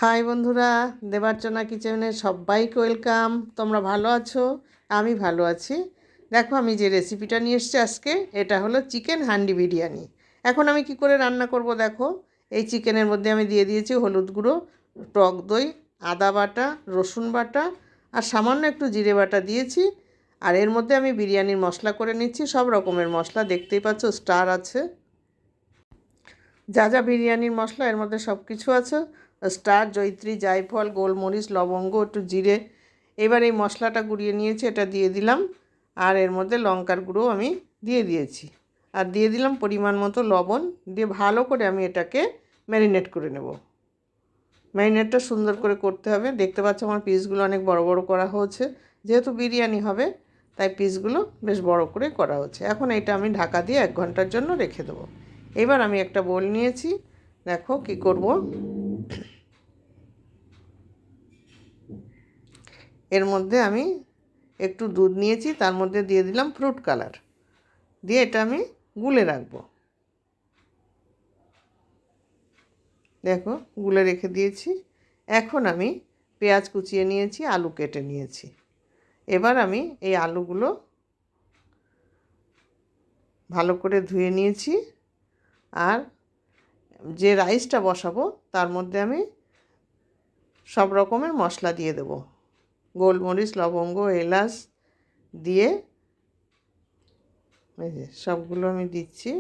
High বন্ধুরা, দেবার্চনা কিচেনে সবাইকে ওয়েলকাম। তোমরা ভালো আছো? আমি ভালো আছি। দেখো আমি যে রেসিপিটা নিয়ে এসেছি আজকে, এটা হলো চিকেন হান্ডি বিরিয়ানি। এখন আমি কি করে রান্না করব দেখো। এই চিকেনের মধ্যে আমি দিয়ে দিয়েছি হলুদ গুঁড়ো, টক দই, আদা বাটা, রসুন বাটা আর সামান্য একটু জিরে বাটা দিয়েছি। আর এর মধ্যে আমি বিরিয়ানির মশলা করে নিচ্ছি। সব রকমের মশলা দেখতেই পাচ্ছ, স্টার আছে, যা যা বিরিয়ানির মশলা এর মধ্যে সব কিছু আছে। স্টার, জয়িত্রী, জায়ফল, গোলমরিচ, লবঙ্গ, একটু জিরে। এবার এই মশলাটা গুঁড়িয়ে নিয়েছি, এটা দিয়ে দিলাম। আর এর মধ্যে লঙ্কার গুঁড়ো আমি দিয়ে দিয়েছি। আর দিয়ে দিলাম পরিমাণ মতো লবণ। দিয়ে ভালো করে আমি এটাকে ম্যারিনেট করে নেব। ম্যারিনেটটা সুন্দর করে করতে হবে। দেখতে পাচ্ছ আমার পিসগুলো অনেক বড় বড় করা হয়েছে, যেহেতু বিরিয়ানি হবে তাই পিসগুলো বেশ বড় করে করা হচ্ছে। এখন এটা আমি ঢাকা দিয়ে 1 ঘন্টার জন্য রেখে দেবো। এবার আমি একটা বোল নিয়েছি, দেখো কি করব। এর মধ্যে আমি একটু দুধ নিয়েছি, তার মধ্যে দিয়ে দিলাম ফ্রুট কালার, দিয়ে এটা আমি গুলে রাখবো। দেখো গুলে রেখে দিয়েছি। এখন আমি পেঁয়াজ কুচিয়ে নিয়েছি, আলু কেটে নিয়েছি। এবার আমি এই আলুগুলো ভালো করে ধুয়ে নিয়েছি। আর যে রাইসটা বসাবো তার মধ্যে আমি সব রকমের মশলা দিয়ে দেব। গোলমরিচ, লবঙ্গ, এলাচ দিয়ে এই যে সবগুলো আমি দিচ্ছি।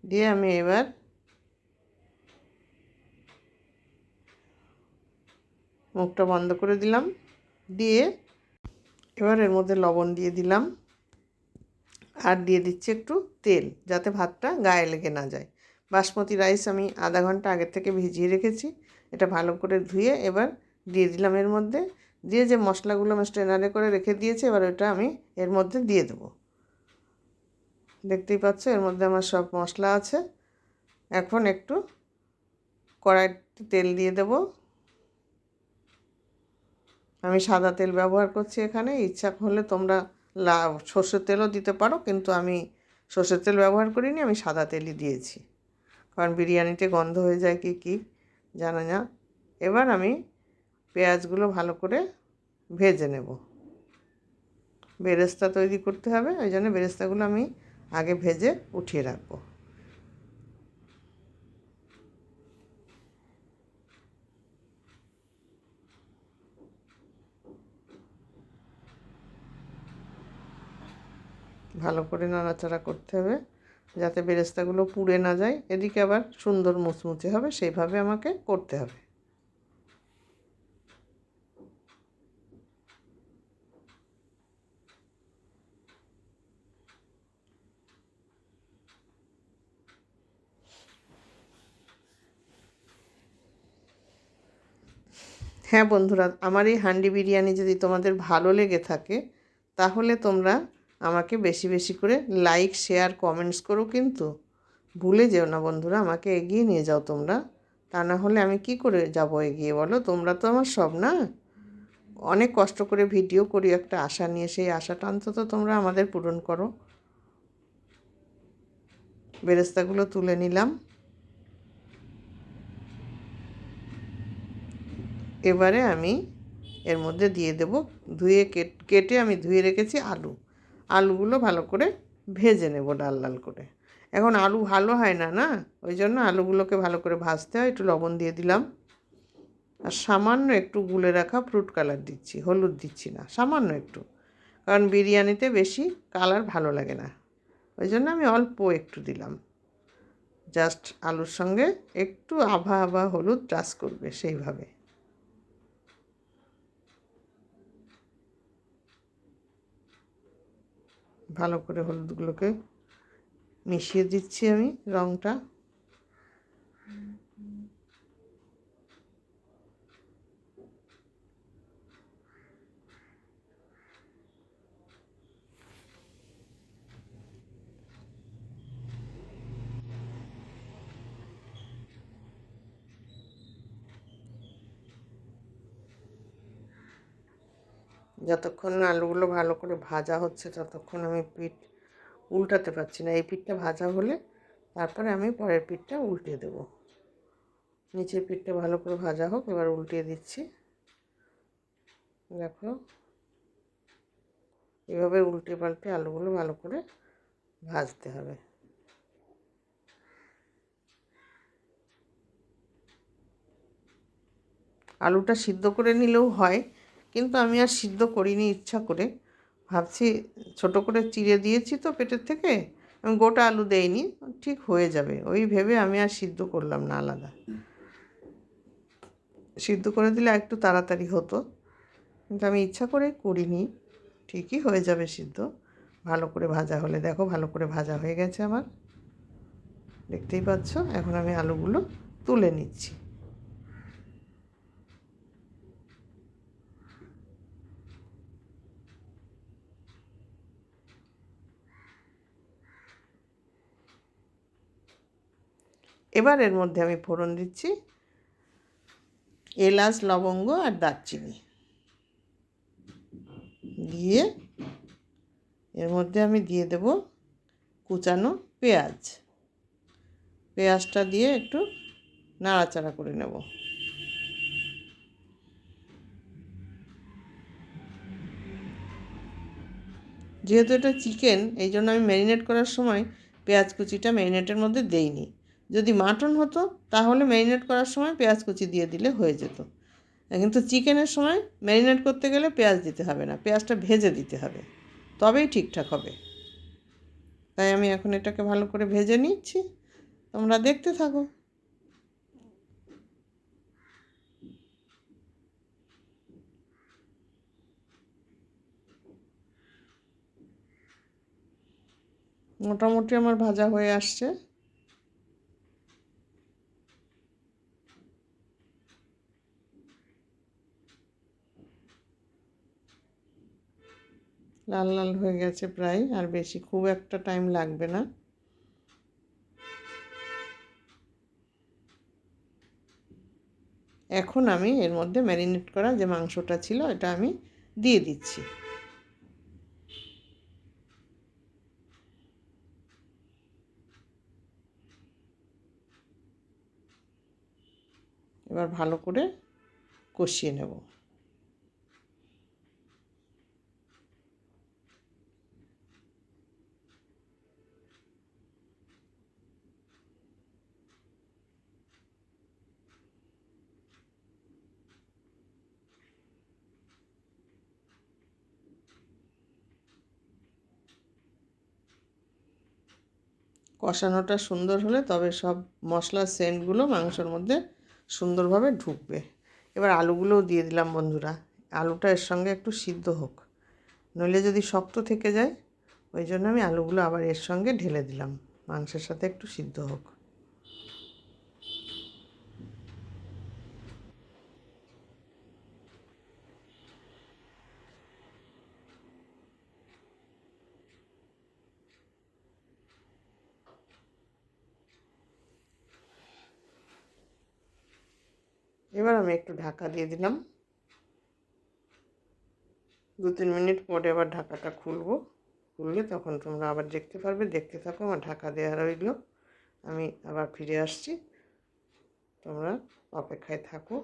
দিয়ে আমি এবার মুখটা বন্ধ করে দিলাম। দিয়ে এবার এর মধ্যে লবণ দিয়ে দিলাম। আর দিয়ে দিচ্ছি একটু তেল, যাতে ভাতটা গায়ে লেগে না যায়। বাসমতি রাইস আমি আধা ঘন্টা আগের থেকে ভিজিয়ে রেখেছি। এটা ভালো করে ধুয়ে এবার দিয়ে দিলাম এর মধ্যে। দিয়ে যে মশলাগুলো আমি স্ট্রেনারে করে রেখে দিয়েছি, এবার ওটা আমি এর মধ্যে দিয়ে দেবো। দেখতেই পাচ্ছ এর মধ্যে আমার সব মশলা আছে। এখন একটু কড়াইতে তেল দিয়ে দেব। আমি সাদা তেল ব্যবহার করছি এখানে। ইচ্ছা হলে তোমরা সর্ষের তেলও দিতে পারো, কিন্তু আমি সর্ষের তেল ব্যবহার করিনি, আমি সাদা তেলই দিয়েছি, কারণ বিরিয়ানিতে গন্ধ হয়ে যায় কি জানা না। এবার আমি পেঁয়াজগুলো ভালো করে ভেজে নেব। বেরেস্তা তৈরি করতে হবে, ওই জন্য বেরেস্তাগুলো আমি আগে ভেজে উঠিয়ে রাখবো। ভালো করে নাড়াচাড়া করতে হবে, যাতে বেরেস্তাগুলো পুড়ে না যায়। এদিকে আবার সুন্দর মুচমুচে হবে, সেইভাবে আমাকে করতে হবে। হ্যাঁ বন্ধুরা, আমার এই হান্ডি বিরিয়ানি যদি তোমাদের ভালো লেগে থাকে, তাহলে তোমরা আমাকে বেশি বেশি করে লাইক, শেয়ার, কমেন্টস করো। কিন্তু ভুলে যেও না বন্ধুরা, আমাকে এগিয়ে নিয়ে যাও তোমরা। তা না হলে আমি কি করে যাব এগিয়ে, বলো? তোমরা তো আমার সব, না? অনেক কষ্ট করে ভিডিও করি একটা আশা নিয়ে, সেই আশাটা অন্তত তোমরা আমাদের পূরণ করো। বেরেস্তাগুলো তুলে নিলাম। এবারে আমি এর মধ্যে দিয়ে দেব ধুয়ে কেটে আমি ধুয়ে রেখেছি আলুগুলো ভালো করে ভেজে নেব লাল লাল করে। এখন আলু ভালো হয় না, না? ওই জন্য আলুগুলোকে ভালো করে ভাজতে হয়। একটু লবণ দিয়ে দিলাম। আর সামান্য একটু গুলে রাখা ফ্রুট কালার দিচ্ছি, হলুদ দিচ্ছি না, সামান্য একটু, কারণ বিরিয়ানিতে বেশি কালার ভালো লাগে না। ওই জন্য আমি অল্প একটু দিলাম, জাস্ট আলুর সঙ্গে একটু আভা আভা হলুদ টাচ করবে সেইভাবে। ভালো করে হলুদগুলোকে মিশিয়ে দিচ্ছি আমি রঙটা। যতক্ষণ না আলুগুলো ভালো করে ভাজা হচ্ছে, ততক্ষণ আমি পিঠ উল্টাতে পারছি না। এই পিঠটা ভাজা হলে তারপরে আমি পরের পিঠটা উল্টে দেবো। নিচের পিঠটা ভালো করে ভাজা হোক। এবার উল্টিয়ে দিচ্ছি। দেখো, এভাবে উল্টে পাল্টে আলুগুলো ভালো করে ভাজতে হবে। আলুটা সিদ্ধ করে নিলেও হয়, কিন্তু আমি আর সিদ্ধ করিনি ইচ্ছা করে। ভাবছি ছোট করে চিড়ে দিয়েছি তো পেটের থেকে, আমি গোটা আলু দেইনি, ঠিক হয়ে যাবে ওই ভেবে আমি আর সিদ্ধ করলাম না আলাদা। সিদ্ধ করে দিলে একটু তাড়াতাড়ি হতো, কিন্তু আমি ইচ্ছা করে করিনি। ঠিকই হয়ে যাবে সিদ্ধ, ভালো করে ভাজা হলে। দেখো, ভালো করে ভাজা হয়ে গেছে আমার, দেখতেই পাচ্ছ। এখন আমি আলুগুলো তুলে নিচ্ছি। এবার এর মধ্যে আমি ফোড়ন দিচ্ছি এলাচ, লবঙ্গ আর দারচিনি দিয়ে। এর মধ্যে আমি দিয়ে দেব কুচানো পেঁয়াজ। পেঁয়াজটা দিয়ে একটু নাড়াচাড়া করে নেব। যেহেতু এটা চিকেন, এই জন্য আমি ম্যারিনেট করার সময় পেঁয়াজ কুচিটা ম্যারিনেটের মধ্যে দেইনি। যদি মাটন হতো তাহলে ম্যারিনেট করার সময় পেঁয়াজ কুচি দিয়ে দিলে হয়ে যেত, কিন্তু চিকেনের সময় ম্যারিনেট করতে গেলে পেঁয়াজ দিতে হবে না, পেঁয়াজটা ভেজে দিতে হবে, তবেই ঠিকঠাক হবে। তাই আমি এখন এটাকে ভালো করে ভেজে নিচ্ছি, তোমরা দেখতে থাকো। মোটামুটি আমার ভাজা হয়ে আসছে। লাল লাল হয়ে গেছে প্রায়, আর বেশি খুব একটা টাইম লাগবে না। এখন আমি এর মধ্যে ম্যারিনেট করা যে মাংসটা ছিল এটা আমি দিয়ে দিচ্ছি। এবার ভালো করে কষিয়ে নেব। কষানোটা সুন্দর হলে তবে সব মশলার সেন্টগুলো মাংসের মধ্যে সুন্দরভাবে ঢুকবে। এবার আলুগুলোও দিয়ে দিলাম বন্ধুরা। আলুটা এর সঙ্গে একটু সিদ্ধ হোক, নইলে যদি শক্ত থেকে যায়, ওই জন্য আমি আলুগুলো আবার এর সঙ্গে ঢেলে দিলাম, মাংসের সাথে একটু সিদ্ধ হোক। এবার আমি একটু ঢাকা দিয়ে দিলাম। 2-3 মিনিট পরে আবার ঢাকাটা খুললে তখন তোমরা আবার দেখতে পারবে। দেখতে থাকো, আমার ঢাকা দেওয়া রইল, আমি আবার ফিরে আসছি, তোমরা অপেক্ষায় থাকো।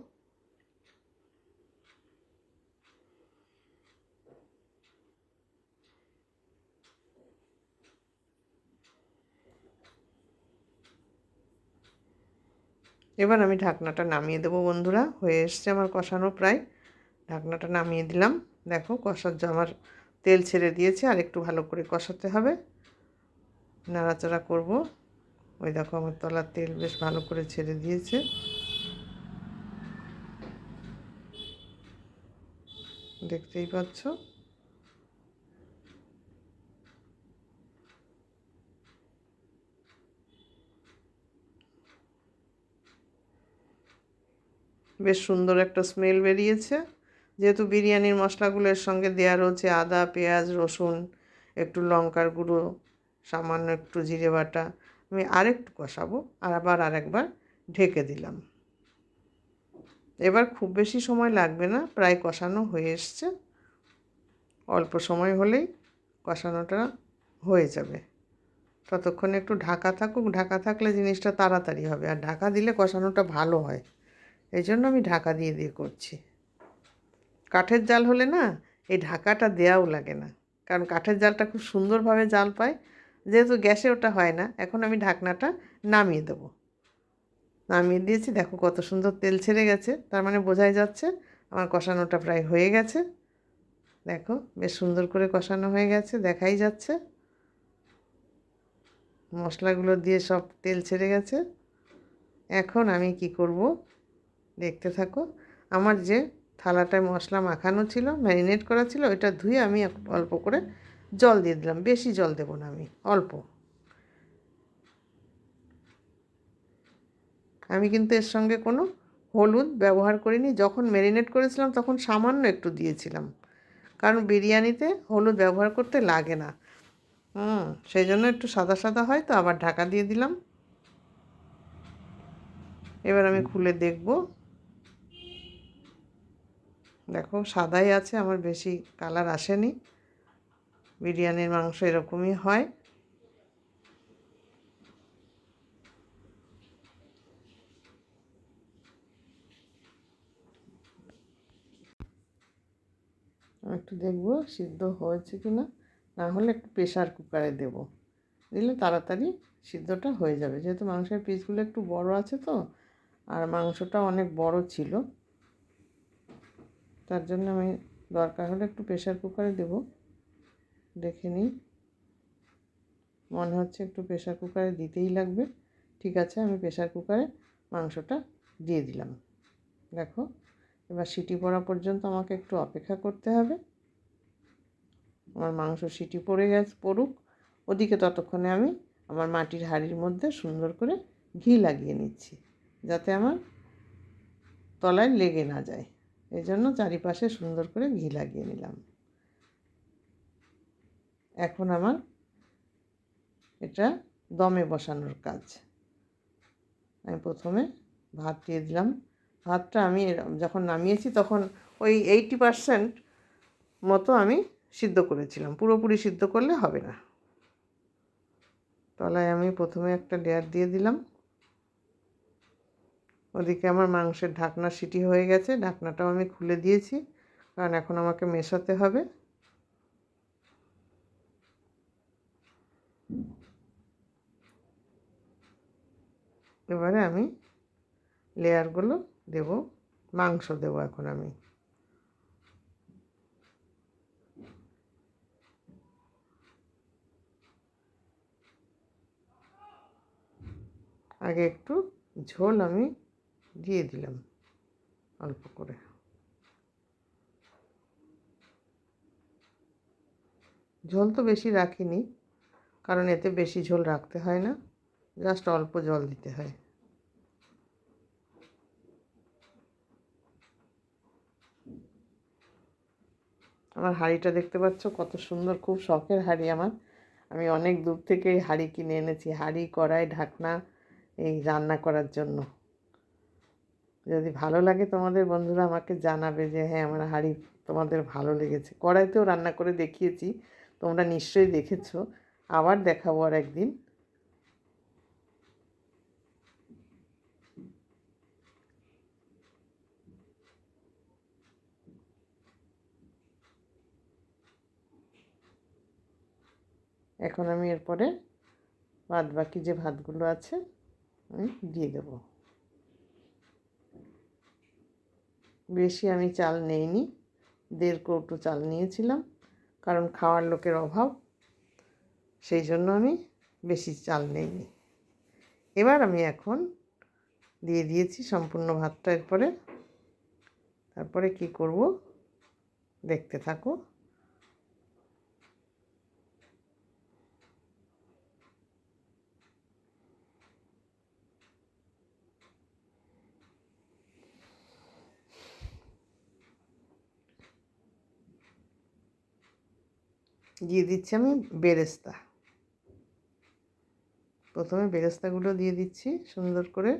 এবার আমি ঢাকনাটা নামিয়ে দেবো বন্ধুরা। হয়ে এসছে আমার কষানো প্রায়, ঢাকনাটা নামিয়ে দিলাম। দেখো, আমার তেল ছেড়ে দিয়েছে, আর একটু ভালো করে কষাতে হবে, নাড়াচাড়া করব। ওই দেখো, আমার তলার তেল বেশ ভালো করে ছেড়ে দিয়েছে, দেখতেই পাচ্ছ। বেশ সুন্দর একটা স্মেল বেরিয়েছে। যেহেতু বিরিয়ানির মশলাগুলোর সঙ্গে দেওয়া রয়েছে আদা, পেঁয়াজ, রসুন, একটু লঙ্কার গুঁড়ো, সামান্য একটু জিরে বাটা, আমি আরেকটু কষাবো, আর আবার আরেকবার ঢেকে দিলাম। এবার খুব বেশি সময় লাগবে না, প্রায় কষানো হয়ে এসছে, অল্প সময় হলেই কষানোটা হয়ে যাবে। ততক্ষণে একটু ঢাকা থাকুক, ঢাকা থাকলে জিনিসটা তাড়াতাড়ি হবে, আর ঢাকা দিলে কষানোটা ভালো হয়। এই জন্য আমি ঢাকা দিয়ে দিয়ে করছি। কাঠের জাল হলে না এই ঢাকাটা দেওয়াও লাগে না, কারণ কাঠের জালটা খুব সুন্দরভাবে জাল পায়। যেহেতু গ্যাসে ওটা হয় না, এখন আমি ঢাকনাটা নামিয়ে দেবো। নামিয়ে দিয়েছি, দেখো কত সুন্দর তেল ছেড়ে গেছে, তার মানে বোঝাই যাচ্ছে আমার কষানোটা প্রায় হয়ে গেছে। দেখো বেশ সুন্দর করে কষানো হয়ে গেছে, দেখাই যাচ্ছে মশলাগুলো দিয়ে সব তেল ছেড়ে গেছে। এখন আমি কি করব দেখতে থাকো। আমার যে থালাটায় মশলা মাখানো ছিল, ম্যারিনেট করা ছিল, ওইটা ধুয়ে আমি অল্প করে জল দিয়ে দিলাম। বেশি জল দেব না, আমি অল্প। আমি কিন্তু এর সঙ্গে কোনো হলুদ ব্যবহার করিনি। যখন ম্যারিনেট করেছিলাম তখন সামান্য একটু দিয়েছিলাম, কারণ বিরিয়ানিতে হলুদ ব্যবহার করতে লাগে না। সেই জন্য একটু সাদা সাদা হয়, তো আবার ঢাকা দিয়ে দিলাম। এবার আমি খুলে দেখব। দেখো সাদাই আছে, আমার বেশি কালার আসেনি। বিরিয়ানির মাংস এরকমই হয়। আমি একটু দেখব সিদ্ধ হয়েছে কি না, না হলে একটু প্রেশার কুকারে দেব, দিলে তাড়াতাড়ি সিদ্ধটা হয়ে যাবে। যেহেতু মাংসের পিসগুলো একটু বড় আছে তো, আর মাংসটা অনেক বড় ছিল, তার জন্য আমি দরকার হলে একটু প্রেশার কুকারে দেব। দেখে নিই, মনে হচ্ছে একটু প্রেশার কুকারে দিতেই লাগবে। ঠিক আছে, আমি প্রেশার কুকারে মাংসটা দিয়ে দিলাম। দেখো এবার সিটি পড়া পর্যন্ত আমাকে একটু অপেক্ষা করতে হবে। আমার মাংস সিটি পড়ুক, ওদিকে ততক্ষণে আমি আমার মাটির হাঁড়ির মধ্যে সুন্দর করে ঘি লাগিয়ে নিচ্ছি, যাতে আমার তলায় লেগে না যায়। এই জন্য চারিপাশে সুন্দর করে ঘি লাগিয়ে নিলাম। এখন আমার এটা দমে বসানোর কাজ। আমি প্রথমে ভাত দিয়ে দিলাম। ভাতটা আমি যখন নামিয়েছি তখন ওই 80% মতো আমি সিদ্ধ করেছিলাম, পুরোপুরি সিদ্ধ করলে হবে না। তলায় আমি প্রথমে একটা লেয়ার দিয়ে দিলাম। ওদিকে আমার মাংসের ঢাকনা সিটি হয়ে গেছে, ঢাকনাটাও আমি খুলে দিয়েছি, কারণ এখন আমাকে মেশাতে হবে। এবারে আমি লেয়ারগুলো দেব, মাংস দেব এখন আমি। আগে একটু ঝোল আমি দিয়ে দিলাম অল্প করে। ঝোল তো বেশি রাখিনি, কারণ এতে বেশি ঝোল রাখতে হয় না, জাস্ট অল্প জল দিতে হয়। আমার হাঁড়িটা দেখতে পাচ্ছ কত সুন্দর, খুব শখের হাঁড়ি আমার। আমি অনেক দূর থেকে এই হাঁড়ি কিনে এনেছি, হাঁড়ি কড়াই ঢাকনা এই রান্না করার জন্য। যদি ভালো লাগে তোমাদের বন্ধুরা আমাকে জানাবে যে হ্যাঁ আমার হাঁড়ি তোমাদের ভালো লেগেছে। কড়াইতেও রান্না করে দেখিয়েছি, তোমরা নিশ্চয়ই দেখেছো, আবার দেখাবো আর একদিন। এখন আমি এরপরে বাদ বাকি যে ভাতগুলো আছে আমি দিয়ে দেবো। বেশি আমি চাল নেইনি, 1.5 কৌটো চাল নিয়েছিলাম, কারণ খাওয়ার লোকের অভাব, সেই জন্য আমি বেশি চাল নেইনি। এবার আমি এখন দিয়ে দিয়েছি সম্পূর্ণ ভাতটা। তারপরে কি করব দেখতে থাকো। দিয়ে দিচ্ছি আমি বেরেস্তা। প্রথমে বেরেস্তাগুলো দিয়ে দিচ্ছি সুন্দর করে।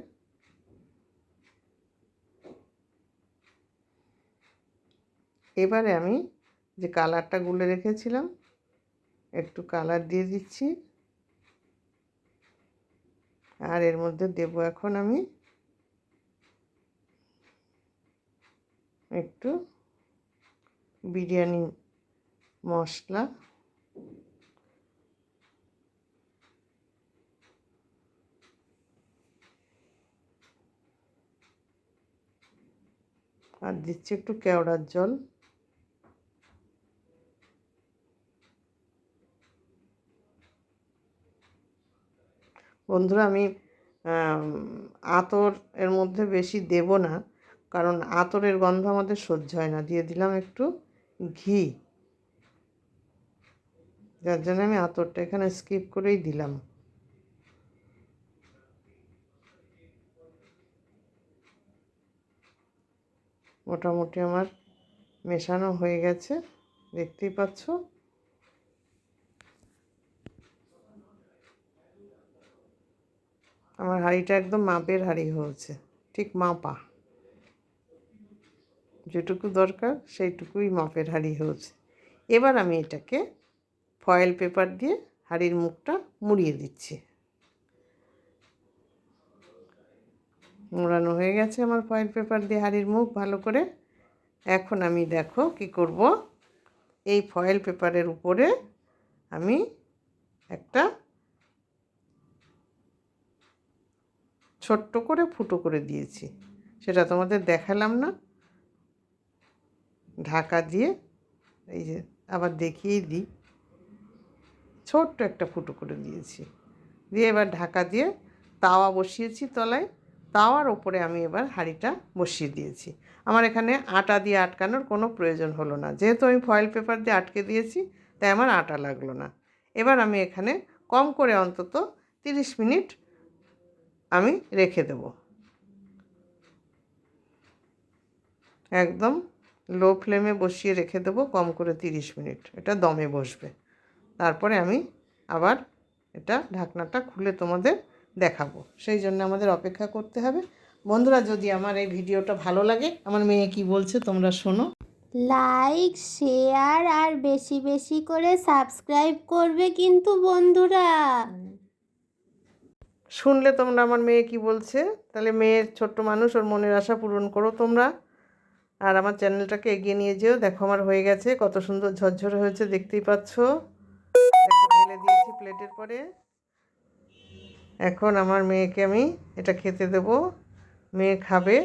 এবারে আমি যে কালারটা গুলে রেখেছিলাম, একটু কালার দিয়ে দিচ্ছি। আর এর মধ্যে দেব এখন আমি একটু বিরিয়ানি মশলা, আর দিচ্ছি একটু কেওড়ার জল। বন্ধুরা আমি আতর এর মধ্যে বেশি দেব না, কারণ আতরের গন্ধ আমাদের সহ্য হয় না। দিয়ে দিলাম একটু ঘি, যার জন্য আমি আতরটা এখানে স্কিপ করেই দিলাম। মোটামুটি আমার মেশানো হয়ে গেছে, দেখতেই পাচ্ছ। আমার হাঁড়িটা একদম মাপের হাঁড়ি হয়েছে, ঠিক মাপা, যেটুকু দরকার সেইটুকুই মাপের হাঁড়ি হয়েছে। এবার আমি এটাকে ফয়েল পেপার দিয়ে হাঁড়ির মুখটা মুড়িয়ে দিচ্ছি। মোড়ানো হয়ে গেছে আমার ফয়েল পেপার দিয়ে হাঁড়ির মুখ ভালো করে। এখন আমি দেখো কি করব, এই ফয়েল পেপারের উপরে আমি একটা ছোট্ট করে ফুটো করে দিয়েছি, সেটা তোমাদের দেখালাম না। ঢাকা দিয়ে, এই যে আবার দেখিয়েই দিই, ছোট্ট একটা ফুটো করে দিয়েছি। দিয়ে এবার ঢাকা দিয়ে তাওয়া বসিয়েছি তলায়। তাওয়ার ওপরে আমি এবার হাঁড়িটা বসিয়ে দিয়েছি। আমার এখানে আটা দিয়ে আটকানোর কোনো প্রয়োজন হলো না, যেহেতু আমি ফয়েল পেপার দিয়ে আটকে দিয়েছি, তাই আমার আটা লাগলো না। এবার আমি এখানে কম করে অন্তত 30 মিনিট আমি রেখে দেব, একদম লো ফ্লেমে বসিয়ে রেখে দেবো কম করে 30 মিনিট। এটা দমে বসবে। তারপরে আমি আবার এটা ঢাকনাটা খুলে তোমাদের দেখাবো, সেই জন্য আমাদের অপেক্ষা করতে হবে। বন্ধুরা, যদি আমার এই ভিডিওটা ভালো লাগে, আমার মেয়ে কি বলছে তোমরা শোনো। লাইক, শেয়ার আর বেশি বেশি করে সাবস্ক্রাইব করবে কিন্তু বন্ধুরা। শুনলে তোমরা আমার মেয়ে কি বলছে? তাহলে মেয়ের ছোট্ট মানুষ, ওর মনের আশা পূরণ করো তোমরা, আর আমার চ্যানেলটাকে এগিয়ে নিয়ে যেও। দেখো আমার হয়ে গেছে, কত সুন্দর ঝরঝরে হয়েছে, দেখতেই পাচ্ছ। দেখো ঢেলে দিয়েছি প্লেটের পরে। এখন আমার মেয়েকে আমি এটা খেতে দেব, মেয়ে খাবে।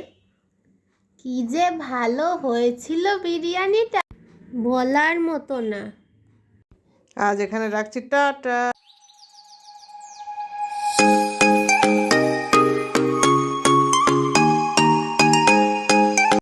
কি যে ভালো হয়েছিল বিরিয়ানিটা, বলার মতো না। আজ এখানে রাখছি, টাটা।